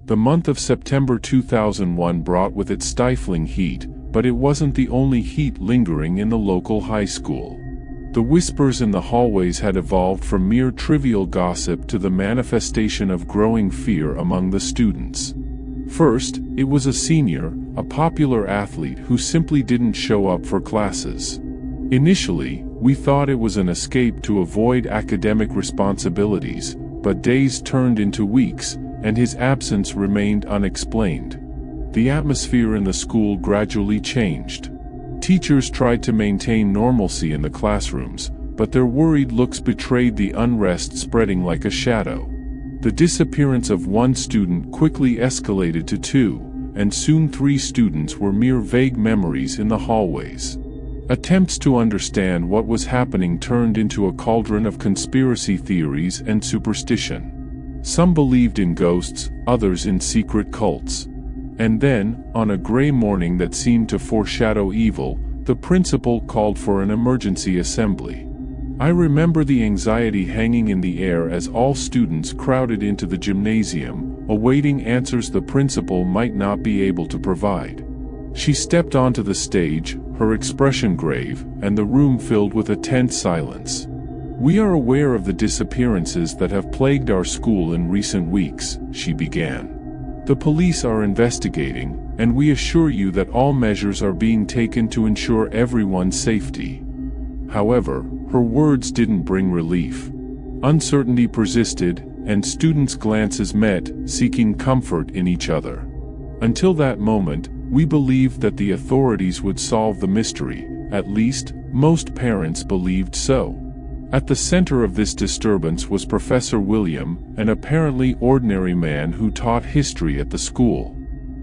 The month of September 2001 brought with it stifling heat, but it wasn't the only heat lingering in the local high school. The whispers in the hallways had evolved from mere trivial gossip to the manifestation of growing fear among the students. First, it was a senior, a popular athlete who simply didn't show up for classes. Initially, we thought it was an escape to avoid academic responsibilities, but days turned into weeks, and his absence remained unexplained. The atmosphere in the school gradually changed. Teachers tried to maintain normalcy in the classrooms, but their worried looks betrayed the unrest spreading like a shadow. The disappearance of one student quickly escalated to two, and soon 3 students were mere vague memories in the hallways. Attempts to understand what was happening turned into a cauldron of conspiracy theories and superstition. Some believed in ghosts, others in secret cults. And then, on a gray morning that seemed to foreshadow evil, the principal called for an emergency assembly. I remember the anxiety hanging in the air as all students crowded into the gymnasium, awaiting answers the principal might not be able to provide. She stepped onto the stage, her expression grave, and the room filled with a tense silence. "We are aware of the disappearances that have plagued our school in recent weeks," she began. "The police are investigating, and we assure you that all measures are being taken to ensure everyone's safety." However, her words didn't bring relief. Uncertainty persisted, and students' glances met, seeking comfort in each other. Until that moment, we believed that the authorities would solve the mystery. At least, most parents believed so. At the center of this disturbance was Professor William, an apparently ordinary man who taught history at the school.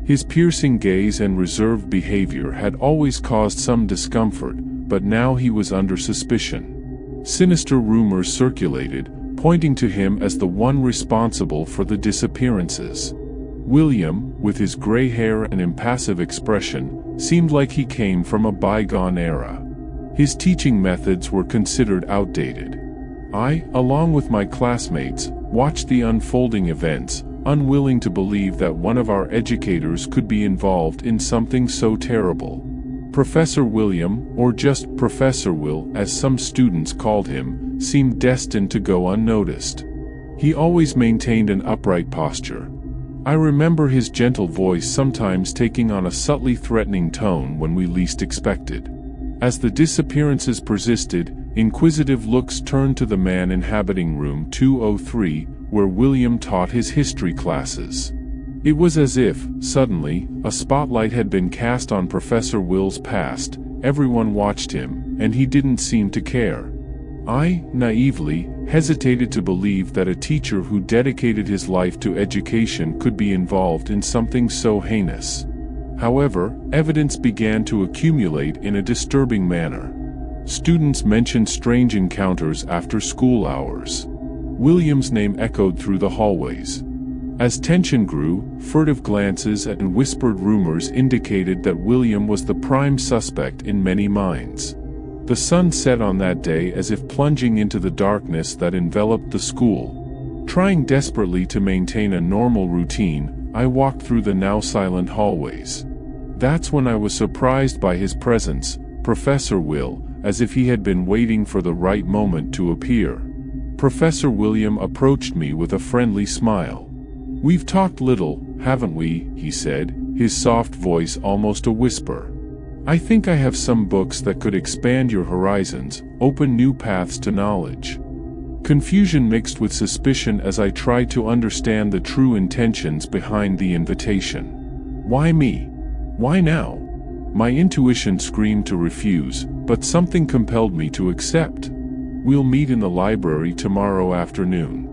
His piercing gaze and reserved behavior had always caused some discomfort, but now he was under suspicion. Sinister rumors circulated, pointing to him as the one responsible for the disappearances. William, with his gray hair and impassive expression, seemed like he came from a bygone era. His teaching methods were considered outdated. I, along with my classmates, watched the unfolding events, unwilling to believe that one of our educators could be involved in something so terrible. Professor William, or just Professor Will as some students called him, seemed destined to go unnoticed. He always maintained an upright posture. I remember his gentle voice sometimes taking on a subtly threatening tone when we least expected. As the disappearances persisted, inquisitive looks turned to the man inhabiting room 203, where William taught his history classes. It was as if, suddenly, a spotlight had been cast on Professor Will's past. Everyone watched him, and he didn't seem to care. I, naively, hesitated to believe that a teacher who dedicated his life to education could be involved in something so heinous. However, evidence began to accumulate in a disturbing manner. Students mentioned strange encounters after school hours. William's name echoed through the hallways. As tension grew, furtive glances and whispered rumors indicated that William was the prime suspect in many minds. The sun set on that day as if plunging into the darkness that enveloped the school. Trying desperately to maintain a normal routine, I walked through the now silent hallways. That's when I was surprised by his presence, Professor Will, as if he had been waiting for the right moment to appear. Professor William approached me with a friendly smile. "We've talked little, haven't we?" he said, his soft voice almost a whisper. "I think I have some books that could expand your horizons, open new paths to knowledge." Confusion mixed with suspicion as I tried to understand the true intentions behind the invitation. Why me? Why now? My intuition screamed to refuse, but something compelled me to accept. "We'll meet in the library tomorrow afternoon.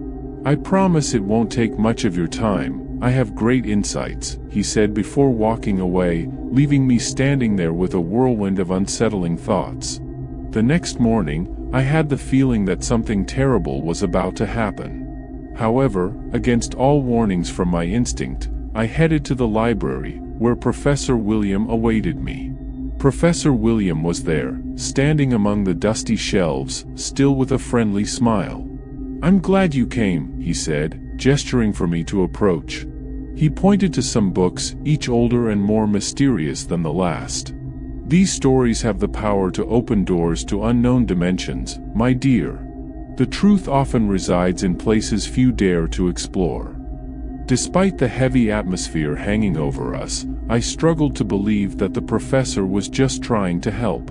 I promise it won't take much of your time. I have great insights," he said before walking away, leaving me standing there with a whirlwind of unsettling thoughts. The next morning, I had the feeling that something terrible was about to happen. However, against all warnings from my instinct, I headed to the library, where Professor William awaited me. Professor William was there, standing among the dusty shelves, still with a friendly smile. "I'm glad you came," he said, gesturing for me to approach. He pointed to some books, each older and more mysterious than the last. These stories have the power to open doors to unknown dimensions, my dear. The truth often resides in places few dare to explore. Despite the heavy atmosphere hanging over us, I struggled to believe that the professor was just trying to help.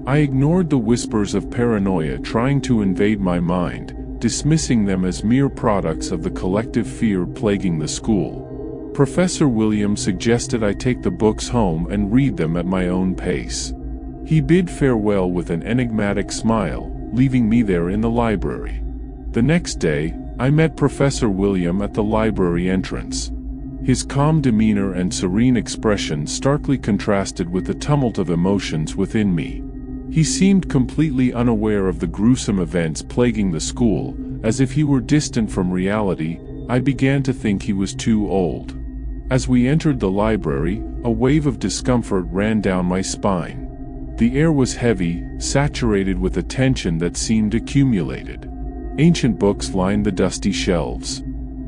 I ignored the whispers of paranoia trying to invade my mind, dismissing them as mere products of the collective fear plaguing the school. Professor William suggested I take the books home and read them at my own pace. He bid farewell with an enigmatic smile, leaving me there in the library. The next day, I met Professor William at the library entrance. His calm demeanor and serene expression starkly contrasted with the tumult of emotions within me. He seemed completely unaware of the gruesome events plaguing the school, as if he were distant from reality. I began to think he was too old. As we entered the library, a wave of discomfort ran down my spine. The air was heavy, saturated with a tension that seemed accumulated. Ancient books lined the dusty shelves.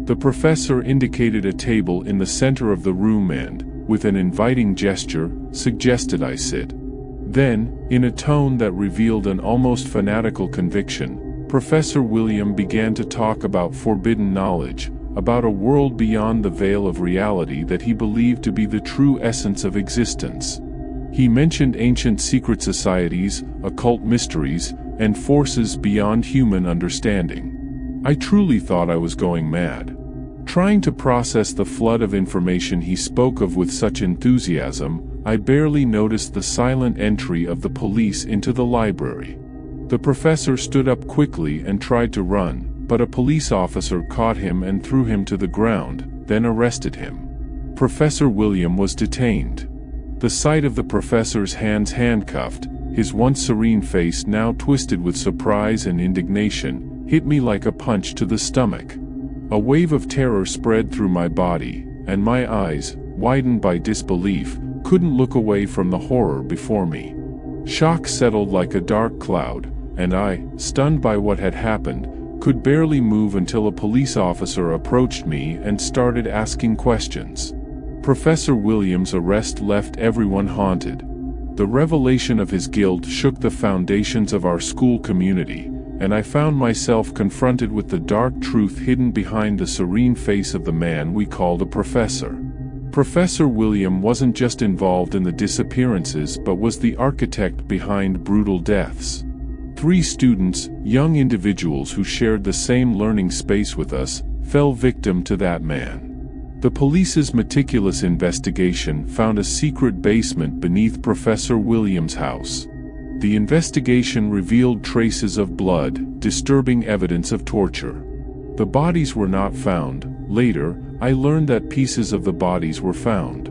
The professor indicated a table in the center of the room and, with an inviting gesture, suggested I sit. Then, in a tone that revealed an almost fanatical conviction, Professor William began to talk about forbidden knowledge, about a world beyond the veil of reality that he believed to be the true essence of existence. He mentioned ancient secret societies, occult mysteries, and forces beyond human understanding. I truly thought I was going mad. Trying to process the flood of information he spoke of with such enthusiasm, I barely noticed the silent entry of the police into the library. The professor stood up quickly and tried to run, but a police officer caught him and threw him to the ground, then arrested him. Professor William was detained. The sight of the professor's hands handcuffed, his once serene face now twisted with surprise and indignation, hit me like a punch to the stomach. A wave of terror spread through my body, and my eyes, widened by disbelief, couldn't look away from the horror before me. Shock settled like a dark cloud, and I, stunned by what had happened, could barely move until a police officer approached me and started asking questions. Professor Williams' arrest left everyone haunted. The revelation of his guilt shook the foundations of our school community, and I found myself confronted with the dark truth hidden behind the serene face of the man we called a professor. Professor William wasn't just involved in the disappearances but was the architect behind brutal deaths. 3 students, young individuals who shared the same learning space with us, fell victim to that man. The police's meticulous investigation found a secret basement beneath Professor Williams' house. The investigation revealed traces of blood, disturbing evidence of torture. The bodies were not found. Later, I learned that pieces of the bodies were found.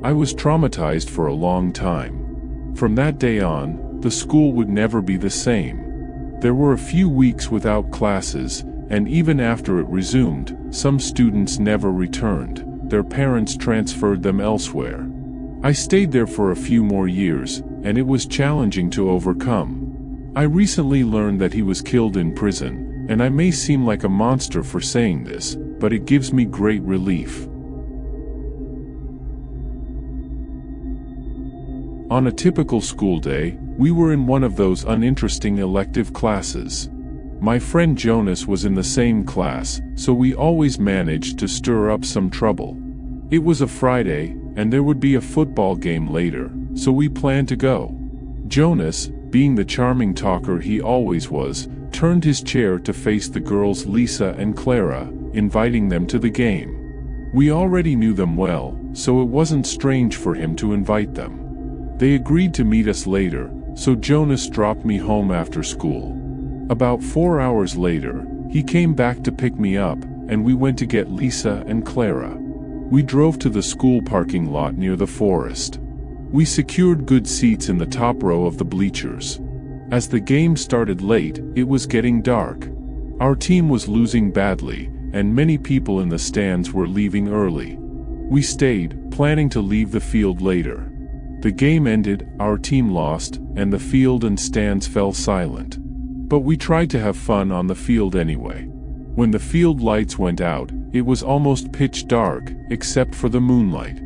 I was traumatized for a long time. From that day on, the school would never be the same. There were a few weeks without classes, and even after it resumed, some students never returned. Their parents transferred them elsewhere. I stayed there for a few more years, and it was challenging to overcome. I recently learned that he was killed in prison, and I may seem like a monster for saying this, but it gives me great relief. On a typical school day, we were in one of those uninteresting elective classes. My friend Jonas was in the same class, so we always managed to stir up some trouble. It was a Friday, and there would be a football game later, so we planned to go. Jonas, being the charming talker he always was, turned his chair to face the girls Lisa and Clara, inviting them to the game. We already knew them well, so it wasn't strange for him to invite them. They agreed to meet us later, so Jonas dropped me home after school. About 4 hours later, he came back to pick me up, and we went to get Lisa and Clara. We drove to the school parking lot near the forest. We secured good seats in the top row of the bleachers. As the game started late, it was getting dark. Our team was losing badly, and many people in the stands were leaving early. We stayed, planning to leave the field later. The game ended, our team lost, and the field and stands fell silent. But we tried to have fun on the field anyway. When the field lights went out, It was almost pitch dark, except for the moonlight.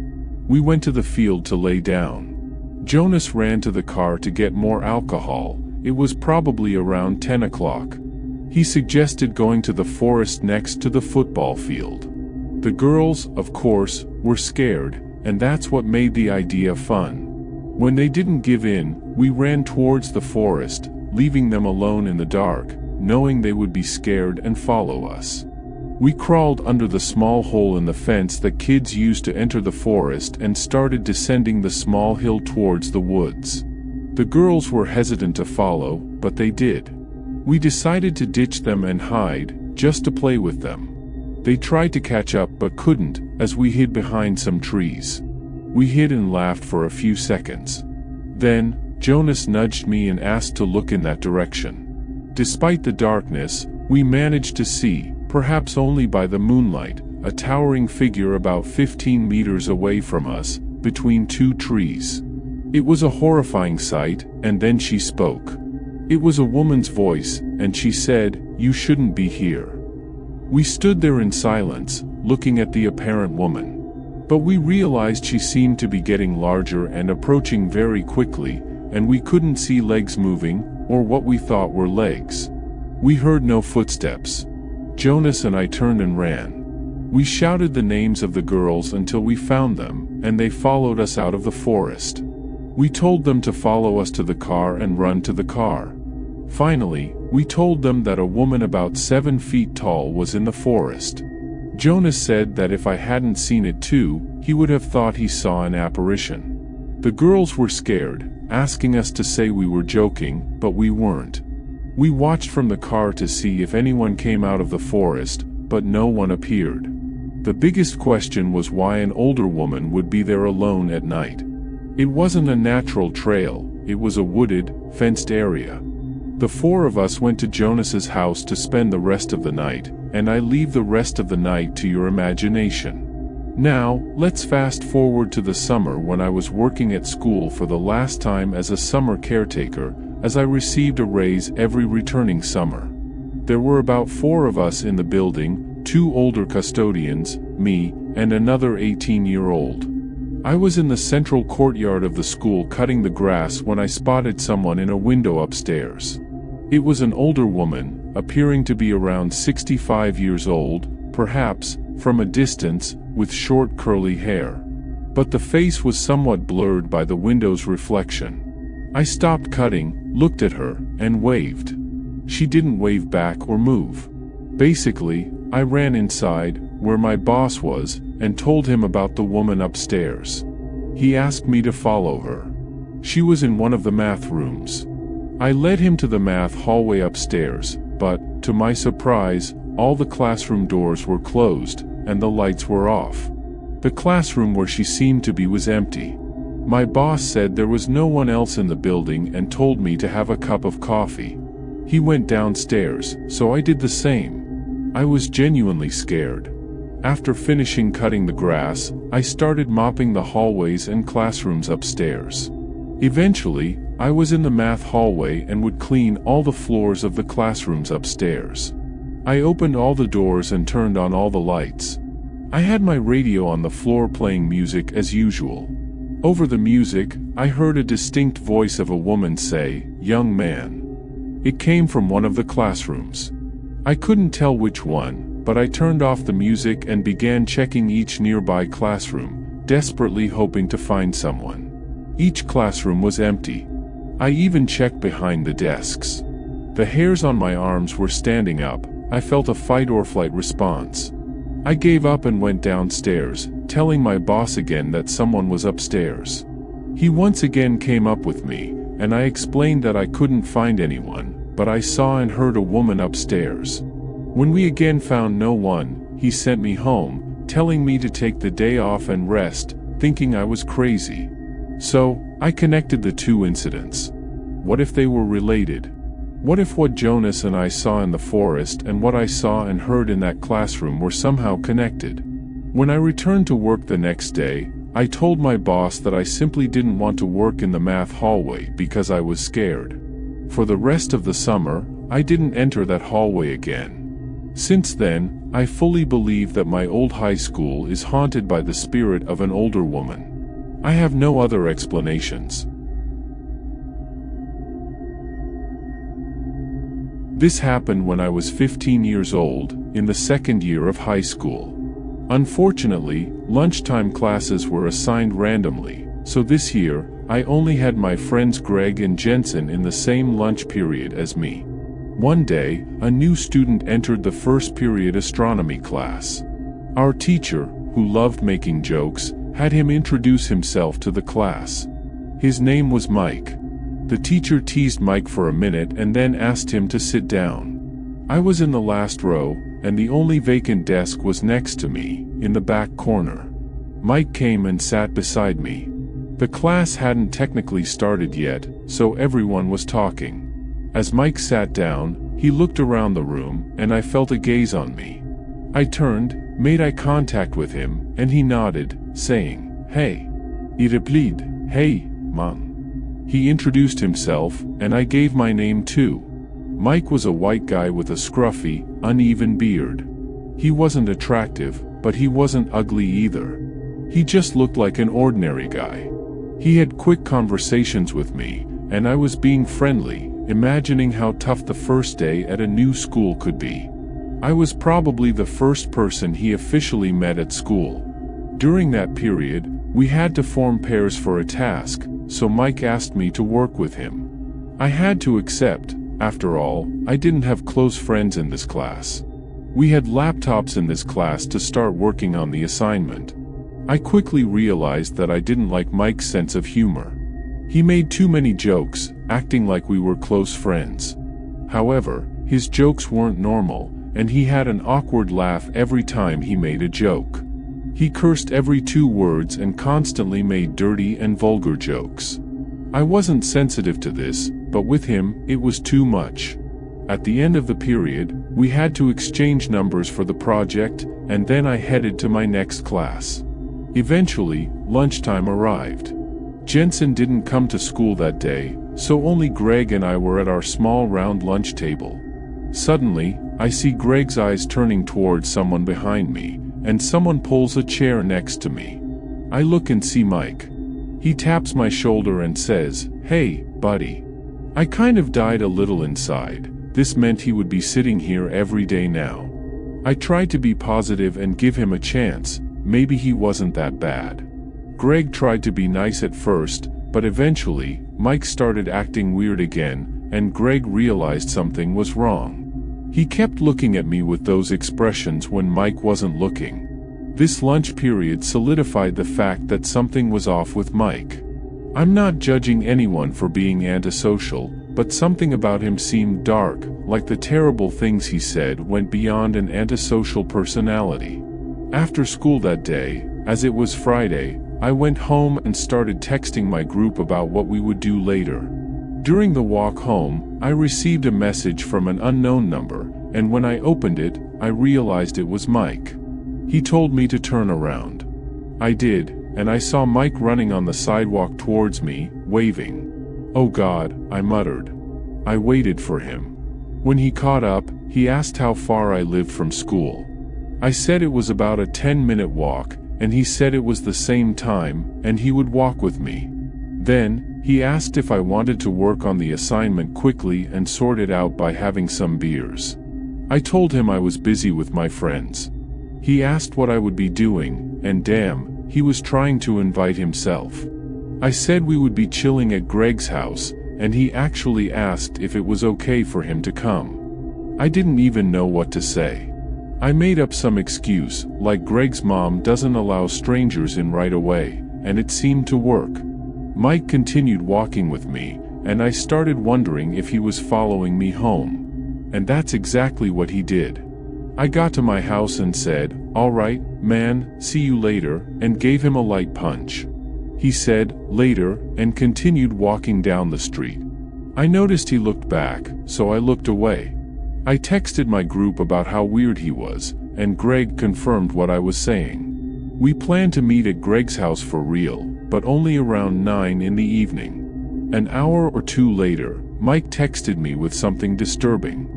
We went to the field to lay down. Jonas ran to the car to get more alcohol. It was probably around 10 o'clock. He suggested going to the forest next to the football field. The girls, of course, were scared, and that's what made the idea fun. When they didn't give in, we ran towards the forest, leaving them alone in the dark, knowing they would be scared and follow us. We crawled under the small hole in the fence that kids use to enter the forest and started descending the small hill towards the woods. The girls were hesitant to follow, but they did. We decided to ditch them and hide, just to play with them. They tried to catch up but couldn't, as we hid behind some trees. We hid and laughed for a few seconds. Then, Jonas nudged me and asked to look in that direction. Despite the darkness, we managed to see, perhaps only by the moonlight, a towering figure about 15 meters away from us, between two trees. It was a horrifying sight, and then she spoke. It was a woman's voice, and she said, "You shouldn't be here." We stood there in silence, looking at the apparent woman. But we realized she seemed to be getting larger and approaching very quickly, and we couldn't see legs moving, or what we thought were legs. We heard no footsteps. Jonas and I turned and ran. We shouted the names of the girls until we found them, and they followed us out of the forest. We told them to follow us to the car and run to the car. Finally, we told them that a woman about 7 feet tall was in the forest. Jonas said that if I hadn't seen it too, he would have thought he saw an apparition. The girls were scared, asking us to say we were joking, but we weren't. We watched from the car to see if anyone came out of the forest, but no one appeared. The biggest question was why an older woman would be there alone at night. It wasn't a natural trail, it was a wooded, fenced area. The four of us went to Jonas's house to spend the rest of the night, and I leave the rest of the night to your imagination. Now, let's fast forward to the summer when I was working at school for the last time as a summer caretaker, as I received a raise every returning summer. There were about 4 of us in the building, 2 older custodians, me, and another 18-year-old. I was in the central courtyard of the school cutting the grass when I spotted someone in a window upstairs. It was an older woman, appearing to be around 65 years old, perhaps, from a distance, with short curly hair. But the face was somewhat blurred by the window's reflection. I stopped cutting, looked at her, and waved. She didn't wave back or move. Basically, I ran inside, where my boss was, and told him about the woman upstairs. He asked me to follow her. She was in one of the math rooms. I led him to the math hallway upstairs, but, to my surprise, all the classroom doors were closed, and the lights were off. The classroom where she seemed to be was empty. My boss said there was no one else in the building and told me to have a cup of coffee. He went downstairs, so I did the same. I was genuinely scared. After finishing cutting the grass, I started mopping the hallways and classrooms upstairs. Eventually, I was in the math hallway and would clean all the floors of the classrooms upstairs. I opened all the doors and turned on all the lights. I had my radio on the floor playing music as usual. Over the music, I heard a distinct voice of a woman say, "Young man." It came from one of the classrooms. I couldn't tell which one, but I turned off the music and began checking each nearby classroom, desperately hoping to find someone. Each classroom was empty. I even checked behind the desks. The hairs on my arms were standing up. I felt a fight-or-flight response. I gave up and went downstairs, telling my boss again that someone was upstairs. He once again came up with me, and I explained that I couldn't find anyone, but I saw and heard a woman upstairs. When we again found no one, he sent me home, telling me to take the day off and rest, thinking I was crazy. So, I connected the two incidents. What if they were related? What if what Jonas and I saw in the forest and what I saw and heard in that classroom were somehow connected? When I returned to work the next day, I told my boss that I simply didn't want to work in the math hallway because I was scared. For the rest of the summer, I didn't enter that hallway again. Since then, I fully believe that my old high school is haunted by the spirit of an older woman. I have no other explanations. This happened when I was 15 years old, in the second year of high school. Unfortunately, lunchtime classes were assigned randomly, so this year, I only had my friends Greg and Jensen in the same lunch period as me. One day, a new student entered the first period astronomy class. Our teacher, who loved making jokes, had him introduce himself to the class. His name was Mike. The teacher teased Mike for a minute and then asked him to sit down. I was in the last row, and the only vacant desk was next to me, in the back corner. Mike came and sat beside me. The class hadn't technically started yet, so everyone was talking. As Mike sat down, he looked around the room, and I felt a gaze on me. I turned, made eye contact with him, and he nodded, saying, "Hey." He replied, "Hey, man." He introduced himself, and I gave my name too. Mike was a white guy with a scruffy, uneven beard. He wasn't attractive, but he wasn't ugly either. He just looked like an ordinary guy. He had quick conversations with me, and I was being friendly, imagining how tough the first day at a new school could be. I was probably the first person he officially met at school. During that period, we had to form pairs for a task, so Mike asked me to work with him. I had to accept. After all, I didn't have close friends in this class. We had laptops in this class to start working on the assignment. I quickly realized that I didn't like Mike's sense of humor. He made too many jokes, acting like we were close friends. However, his jokes weren't normal, and he had an awkward laugh every time he made a joke. He cursed every 2 words and constantly made dirty and vulgar jokes. I wasn't sensitive to this, but with him, it was too much. At the end of the period, we had to exchange numbers for the project, and then I headed to my next class. Eventually, lunchtime arrived. Jensen didn't come to school that day, so only Greg and I were at our small round lunch table. Suddenly, I see Greg's eyes turning towards someone behind me, and someone pulls a chair next to me. I look and see Mike. He taps my shoulder and says, "Hey, buddy." I kind of died a little inside. This meant he would be sitting here every day now. I tried to be positive and give him a chance, maybe he wasn't that bad. Greg tried to be nice at first, but eventually, Mike started acting weird again, and Greg realized something was wrong. He kept looking at me with those expressions when Mike wasn't looking. This lunch period solidified the fact that something was off with Mike. I'm not judging anyone for being antisocial, but something about him seemed dark, like the terrible things he said went beyond an antisocial personality. After school that day, as it was Friday, I went home and started texting my group about what we would do later. During the walk home, I received a message from an unknown number, and when I opened it, I realized it was Mike. He told me to turn around. I did, and I saw Mike running on the sidewalk towards me, waving. "Oh God," I muttered. I waited for him. When he caught up, he asked how far I lived from school. I said it was about a 10-minute walk, and he said it was the same time, and he would walk with me. Then, he asked if I wanted to work on the assignment quickly and sort it out by having some beers. I told him I was busy with my friends. He asked what I would be doing, and damn, he was trying to invite himself. I said we would be chilling at Greg's house, and he actually asked if it was okay for him to come. I didn't even know what to say. I made up some excuse, like Greg's mom doesn't allow strangers in right away, and it seemed to work. Mike continued walking with me, and I started wondering if he was following me home. And that's exactly what he did. I got to my house and said, "All right, man, see you later," and gave him a light punch. He said, "Later," and continued walking down the street. I noticed he looked back, so I looked away. I texted my group about how weird he was, and Greg confirmed what I was saying. We planned to meet at Greg's house for real, but only around 9 in the evening. An hour or two later, Mike texted me with something disturbing.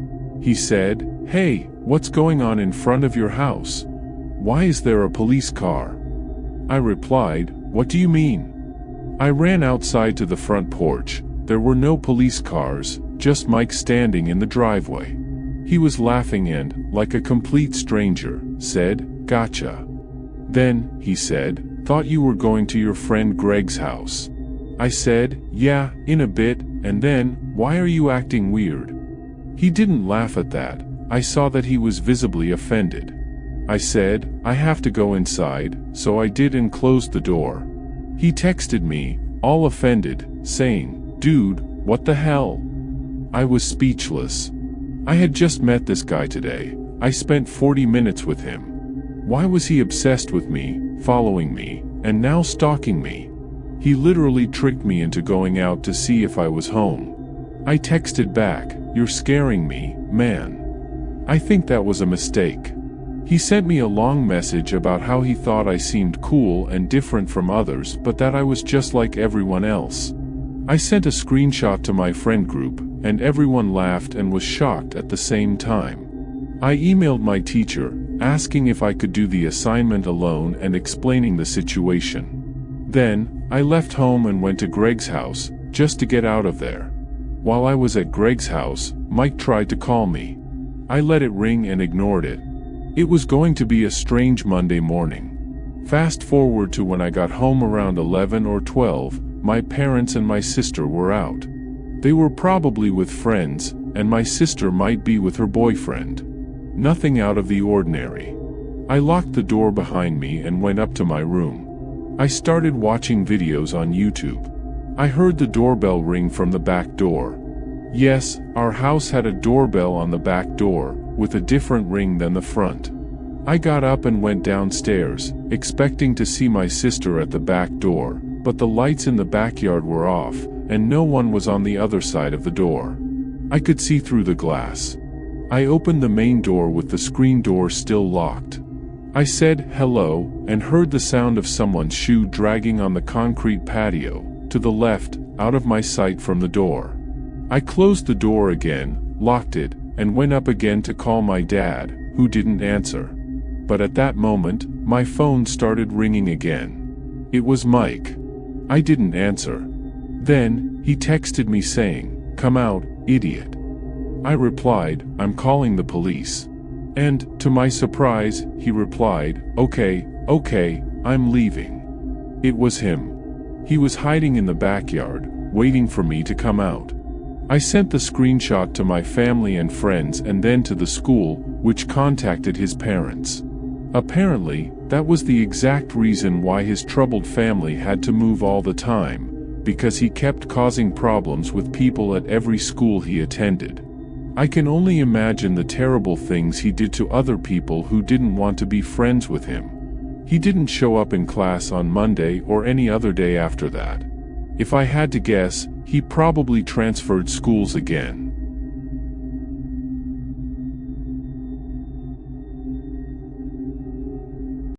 He said, "Hey, what's going on in front of your house? Why is there a police car?" I replied, "What do you mean?" I ran outside to the front porch. There were no police cars, just Mike standing in the driveway. He was laughing and, like a complete stranger, said, "Gotcha." Then, he said, "Thought you were going to your friend Greg's house." I said, "Yeah, in a bit," and then, "Why are you acting weird?" He didn't laugh at that. I saw that he was visibly offended. I said, "I have to go inside," so I did and closed the door. He texted me, all offended, saying, "Dude, what the hell?" I was speechless. I had just met this guy today. I spent 40 minutes with him. Why was he obsessed with me, following me, and now stalking me? He literally tricked me into going out to see if I was home. I texted back, "You're scaring me, man." I think that was a mistake. He sent me a long message about how he thought I seemed cool and different from others, but that I was just like everyone else. I sent a screenshot to my friend group, and everyone laughed and was shocked at the same time. I emailed my teacher, asking if I could do the assignment alone and explaining the situation. Then, I left home and went to Greg's house, just to get out of there. While I was at Greg's house, Mike tried to call me. I let it ring and ignored it. It was going to be a strange Monday morning. Fast forward to when I got home around 11 or 12, my parents and my sister were out. They were probably with friends, and my sister might be with her boyfriend. Nothing out of the ordinary. I locked the door behind me and went up to my room. I started watching videos on YouTube. I heard the doorbell ring from the back door. Yes, our house had a doorbell on the back door, with a different ring than the front. I got up and went downstairs, expecting to see my sister at the back door, but the lights in the backyard were off, and no one was on the other side of the door. I could see through the glass. I opened the main door with the screen door still locked. I said, "Hello," and heard the sound of someone's shoe dragging on the concrete patio, to the left, out of my sight from the door. I closed the door again, locked it, and went up again to call my dad, who didn't answer. But at that moment, my phone started ringing again. It was Mike. I didn't answer. Then, he texted me saying, "Come out, idiot." I replied, "I'm calling the police." And, to my surprise, he replied, okay, I'm leaving." It was him. He was hiding in the backyard, waiting for me to come out. I sent the screenshot to my family and friends and then to the school, which contacted his parents. Apparently, that was the exact reason why his troubled family had to move all the time, because he kept causing problems with people at every school he attended. I can only imagine the terrible things he did to other people who didn't want to be friends with him. He didn't show up in class on Monday or any other day after that. If I had to guess, he probably transferred schools again.